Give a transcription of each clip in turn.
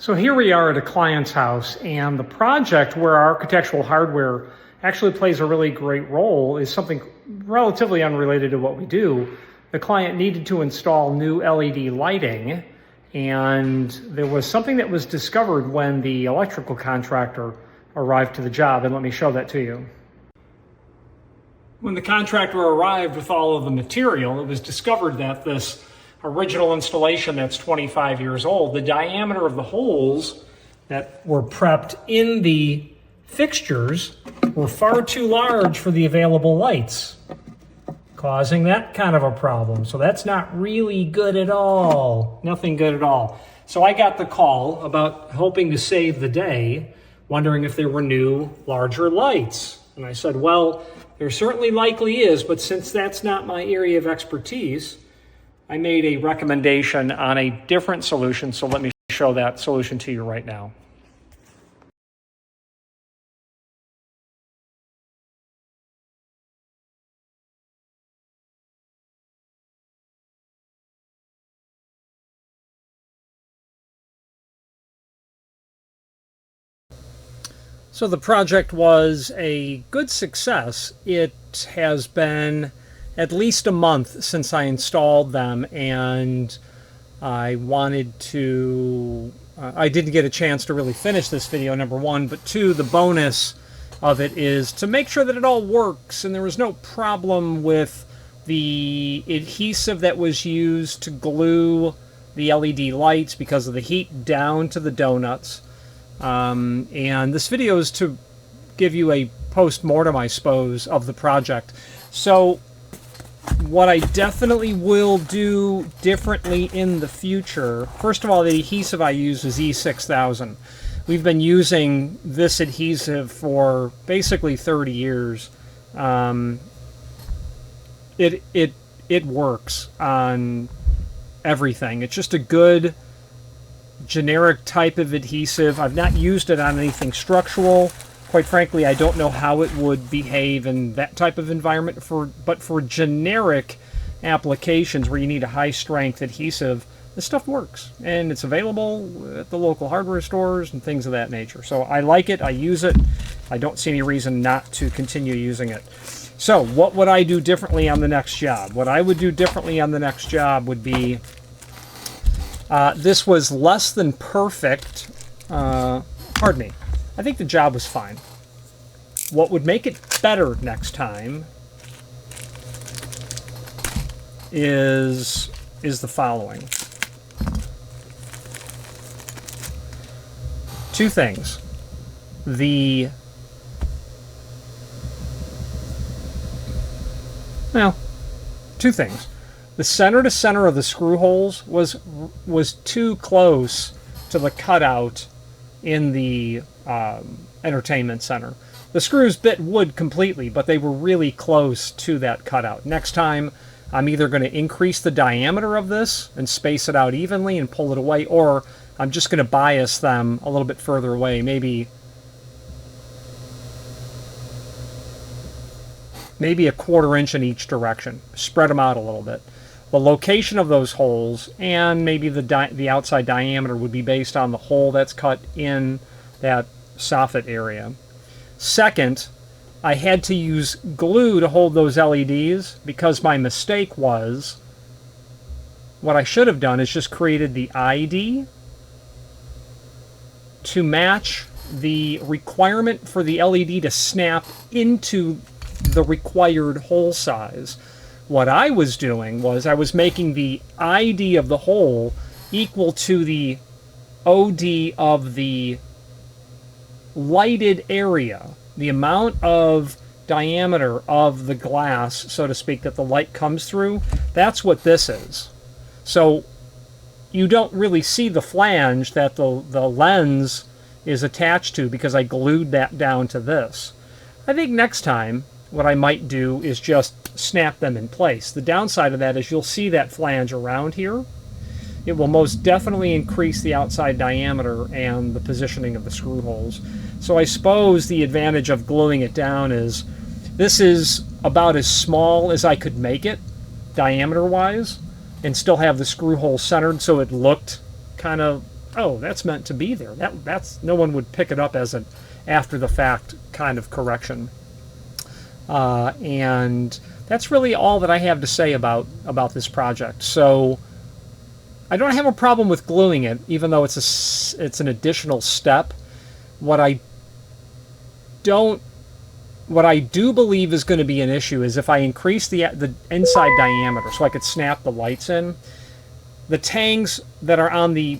So here we are at a client's house, and the project where our architectural hardware actually plays a really great role is something relatively unrelated to what we do. The client needed to install new LED lighting, and there was something that was discovered when the electrical contractor arrived to the job, and let me show that to you. When the contractor arrived with all of the material, it was discovered that this original installation that's 25 years old, the diameter of the holes that were prepped in the fixtures were far too large for the available lights, causing that kind of a problem. So that's not really good at all. Nothing good at all. So I got the call about hoping to save the day, wondering if there were new, larger lights. And I said, well, there certainly likely is, but since that's not my area of expertise, I made a recommendation on a different solution, so let me show that solution to you right now. So the project was a good success. It has been at least a month since I installed them, and I wanted to, I didn't get a chance to really finish this video, number one, but two, the bonus of it is to make sure that it all works and there was no problem with the adhesive that was used to glue the LED lights because of the heat down to the donuts. And this video is to give you a post-mortem, I suppose, of the project. So what I definitely will do differently in the future, first of all, the adhesive I use is E6000. We've been using this adhesive for basically 30 years. It works on everything. It's just a good generic type of adhesive. I've not used it on anything structural. Quite frankly, I don't know how it would behave in that type of environment, but for generic applications where you need a high-strength adhesive, this stuff works. And it's available at the local hardware stores and things of that nature. So I like it. I use it. I don't see any reason not to continue using it. So what would I do differently on the next job? What I would do differently on the next job would be, this was less than perfect. Pardon me. I think the job was fine. What would make it better next time is the following. Two things. Two things. The center to center of the screw holes was too close to the cutout in the entertainment center. The screws bit wood completely, but they were really close to that cutout. Next time, I'm either going to increase the diameter of this and space it out evenly and pull it away, or I'm just going to bias them a little bit further away, maybe a 1/4 inch in each direction. Spread them out a little bit. The location of those holes and maybe the outside diameter would be based on the hole that's cut in that soffit area. Second, I had to use glue to hold those LEDs because my mistake was, what I should have done is just created the ID to match the requirement for the LED to snap into the required hole size. What I was doing was I was making the ID of the hole equal to the OD of the lighted area, the amount of diameter of the glass, so to speak, that the light comes through. That's what this is. So you don't really see the flange that the lens is attached to because I glued that down to this. I think next time what I might do is just snap them in place. The downside of that is you'll see that flange around here. It will most definitely increase the outside diameter and the positioning of the screw holes. So I suppose the advantage of gluing it down is this is about as small as I could make it diameter-wise and still have the screw hole centered so it looked kind of oh, that's meant to be there. That's no one would pick it up as an after the fact kind of correction. And that's really all that I have to say about this project. So I don't have a problem with gluing it, even though it's an additional step. What I do believe is going to be an issue is if I increase the inside diameter so I could snap the lights in, the tangs that are on the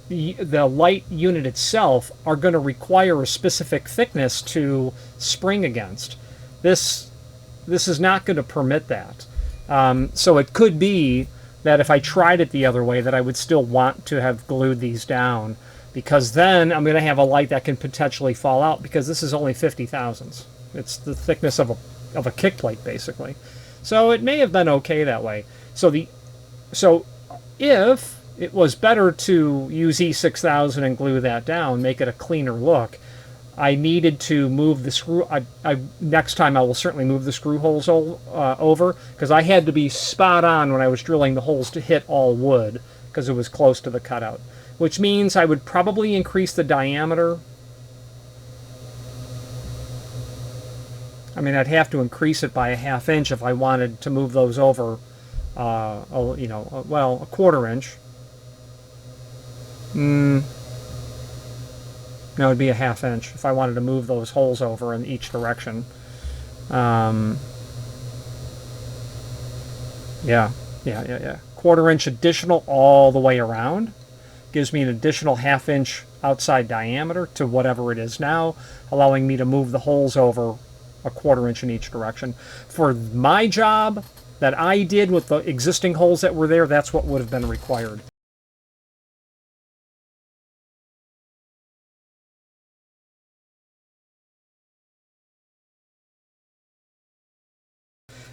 light unit itself are going to require a specific thickness to spring against. This is not going to permit that. So it could be that if I tried it the other way, that I would still want to have glued these down, because then I'm going to have a light that can potentially fall out, because this is only 50 thousandths. It's the thickness of a kick plate, basically. So it may have been okay that way. So if it was better to use E6000 and glue that down, make it a cleaner look, I needed to move the screw. Next time I will certainly move the screw holes over, because I had to be spot on when I was drilling the holes to hit all wood, because it was close to the cutout. Which means I would probably increase the diameter. I mean, I'd have to increase it by a ½ inch if I wanted to move those over, well, a ½ inch. No, it'd be a ½ inch if I wanted to move those holes over in each direction. Yeah. ½ inch additional all the way around gives me an additional ½ inch outside diameter to whatever it is now, allowing me to move the holes over a ½ inch in each direction. For my job that I did with the existing holes that were there, that's what would have been required.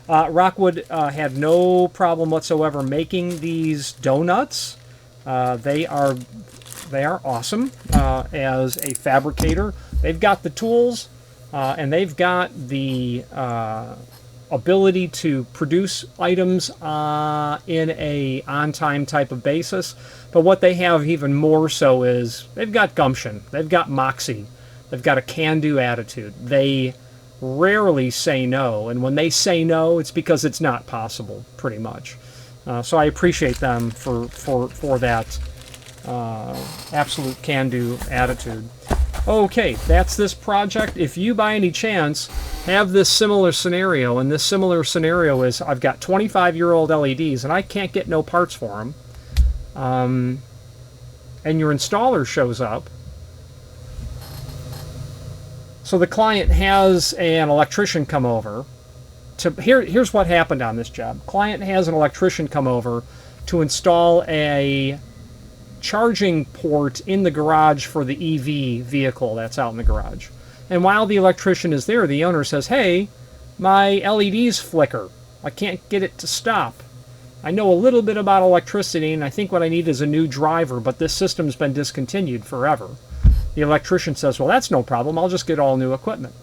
Rockwood had no problem whatsoever making these donuts. They are awesome as a fabricator. They've got the tools and they've got the ability to produce items in a on-time type of basis. But what they have even more so is they've got gumption. They've got moxie. They've got a can-do attitude. They rarely say no, and when they say no, it's because it's not possible, pretty much. So I appreciate them for that absolute can-do attitude. Okay, that's this project. If you by any chance have this similar scenario, and this similar scenario is I've got 25-year-old LEDs and I can't get no parts for them, and your installer shows up, so the client has an electrician come over. Here's what happened on this job. Client has an electrician come over to install a charging port in the garage for the EV vehicle that's out in the garage. And while the electrician is there, the owner says, hey, my LEDs flicker. I can't get it to stop. I know a little bit about electricity, and I think what I need is a new driver, but this system's been discontinued forever. The electrician says, well, that's no problem. I'll just get all new equipment.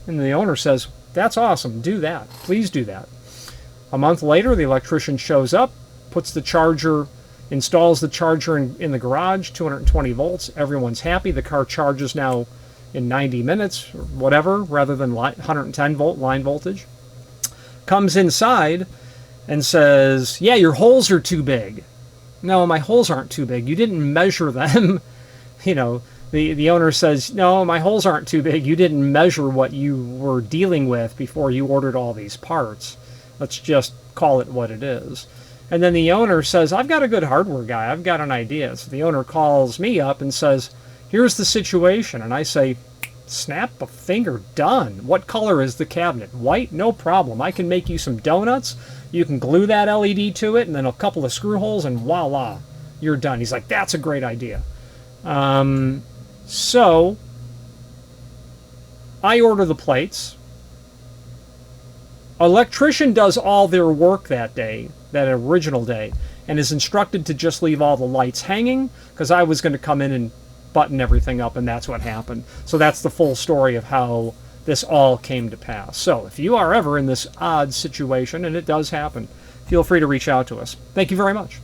And the owner says, that's awesome. Do that. Please do that. A month later, the electrician shows up, puts the charger, installs the charger in the garage, 220 volts. Everyone's happy. The car charges now in 90 minutes or whatever, rather than 110 volt line voltage. Comes inside and says, yeah, your holes are too big. No, my holes aren't too big. You didn't measure them. The owner says, no, my holes aren't too big. You didn't measure what you were dealing with before you ordered all these parts. Let's just call it what it is. And then the owner says, I've got a good hardware guy. I've got an idea. So the owner calls me up and says, here's the situation. And I say, snap a finger, done. What color is the cabinet? White? No problem. I can make you some donuts. You can glue that LED to it and then a couple of screw holes and voila, you're done. He's like, that's a great idea. So I order the plates. Electrician does all their work that day, that original day, and is instructed to just leave all the lights hanging, because I was going to come in and button everything up, and that's what happened. So that's the full story of how this all came to pass. So if you are ever in this odd situation, and it does happen, feel free to reach out to us. Thank you very much.